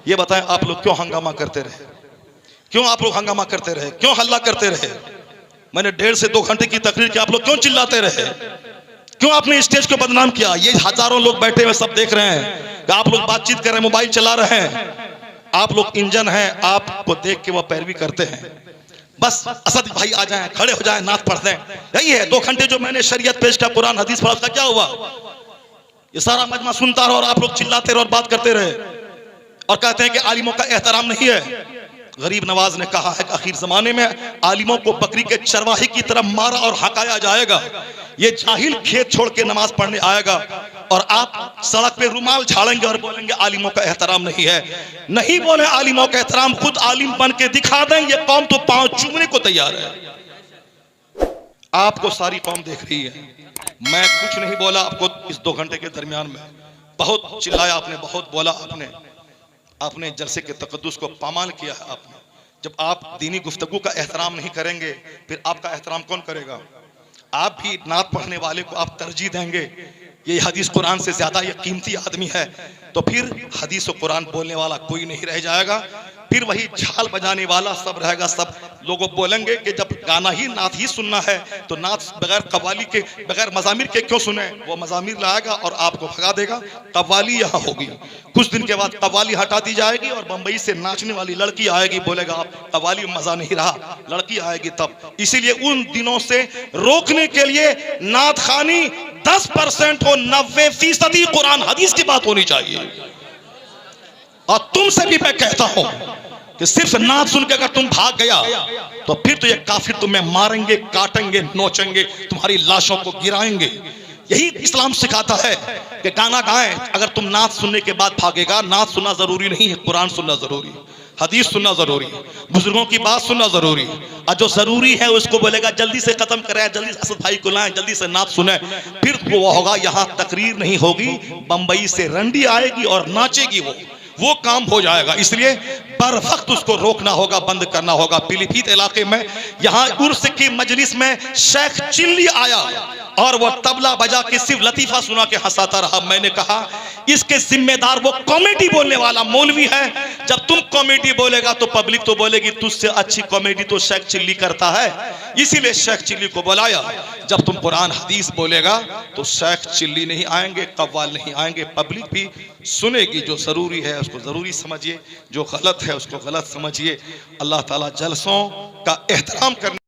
ये बताएं आप लोग क्यों हंगामा करते रहे? क्यों आप लोग हंगामा करते रहे? क्यों हल्ला करते रहे? मैंने 1.5 से 2 घंटे की तकरीर की, आप लोग क्यों चिल्लाते रहे? क्यों आपने स्टेज को बदनाम किया? ये हजारों लोग बैठे हुए सब देख रहे हैं कि आप लोग बातचीत कर रहे हैं, मोबाइल चला रहे हैं, आप लोग इंजन हैं, आपको देख के वो पैरवी करते हैं। बस असद भाई आ जाएं, खड़े हो जाएं, नात पढ़ दें, यही है। 2 घंटे जो मैंने शरीयत पेश किया, कुरान हदीस पढ़ा, उसका क्या हुआ? ये सारा मजमा सुनता रहा और आप लोग चिल्लाते रहे और बात करते रहे और कहते हैं कि आलिमों का एहतराम नहीं है। गरीब नवाज ने कहा है कि आखिर जमाने में आलिमों को बकरी के चरवाही की तरह मारा और हकाया जाएगा। ये जाहिल खेत छोड़ के नमाज पढ़ने आएगा और आप सड़क पे रुमाल झाड़ेंगे और बोलेंगे आलिमों का एहतराम नहीं है। नहीं बोले आलिमों का एहतराम, खुद आलिम बन के दिखा दें। ये कौम तो पांव चूमने को तैयार है। आपको सारी कौम देख रही है। मैं कुछ नहीं बोला आपको इस 2 घंटे के दरमियान में। बहुत चिल्लाया आपने, बहुत बोला आपने, आपने जलसे के तकद्दुस को पामाल किया है आपने। जब आप दीनी गुफ्तगू का एहतराम नहीं करेंगे, फिर आपका एहतराम कौन करेगा? आप भी नात पढ़ने वाले को आप तरजीह देंगे, ये हदीस कुरान से ज्यादा ये कीमती आदमी है, तो फिर हदीस और कुरान बोलने वाला कोई नहीं रह जाएगा। फिर वही झाल बजाने वाला सब रहेगा। सब लोगों बोलेंगे कि जब गाना ही नात ही सुनना है तो नात बगैर कव्वाली के, बगैर मजामिर के क्यों सुने? वो मजामिर लाएगा और आपको भगा देगा। कव्वाली यहाँ होगी, कुछ दिन के बाद कव्वाली हटा दी जाएगी और बंबई से नाचने वाली लड़की आएगी, बोलेगा आप कव्वाली में मजा नहीं रहा, लड़की आएगी तब। इसीलिए उन दिनों से रोकने के लिए नात खानी 10% हो, 90% कुरान हदीस की बात होनी चाहिए। और तुमसे भी मैं कहता हूं कि सिर्फ नात सुन के अगर तुम भाग गया तो फिर तो ये काफिर तुम्हें मारेंगे, काटेंगे, नोचेंगे, तुम्हारी लाशों को गिराएंगे। यही इस्लाम सिखाता है कि गाना गाएं। अगर तुम नात सुनने के बाद भागेगा, नात सुनना जरूरी नहीं है, कुरान सुनना जरूरी है, हदीस सुनना जरूरी है, बुजुर्गों की बात सुनना जरूरी है। और जो जरूरी है उसको बोलेगा जल्दी से खत्म करें, जल्दी से असद भाई को लाएं, जल्दी से नात सुने, फिर वो होगा। यहाँ तकरीर नहीं होगी, बंबई से रंडी आएगी और नाचेगी, वो काम हो जाएगा। इसलिए बर वक्त उसको रोकना होगा, बंद करना होगा। पीलीभीत इलाके में यहाँ उर्स की मजलिस में शेख चिल्ली आया और वो तबला बजा के सिर्फ लतीफा सुना के हंसाता रहा। मैंने कहा इसके जिम्मेदार वो कॉमेडी बोलने वाला मौलवी है। जब तुम कॉमेडी बोलेगा तो पब्लिक तो बोलेगी तुझसे अच्छी कॉमेडी तो शेख चिल्ली करता है। इसीलिए शेख चिल्ली को बुलाया। जब तुम कुरान हदीस बोलेगा तो शेख चिल्ली नहीं आएंगे, कव्वाल नहीं आएंगे, पब्लिक भी सुनेगी। जो जरूरी है उसको जरूरी समझिए, जो गलत है उसको गलत समझिए। अल्लाह ताला जलसों का एहतराम करने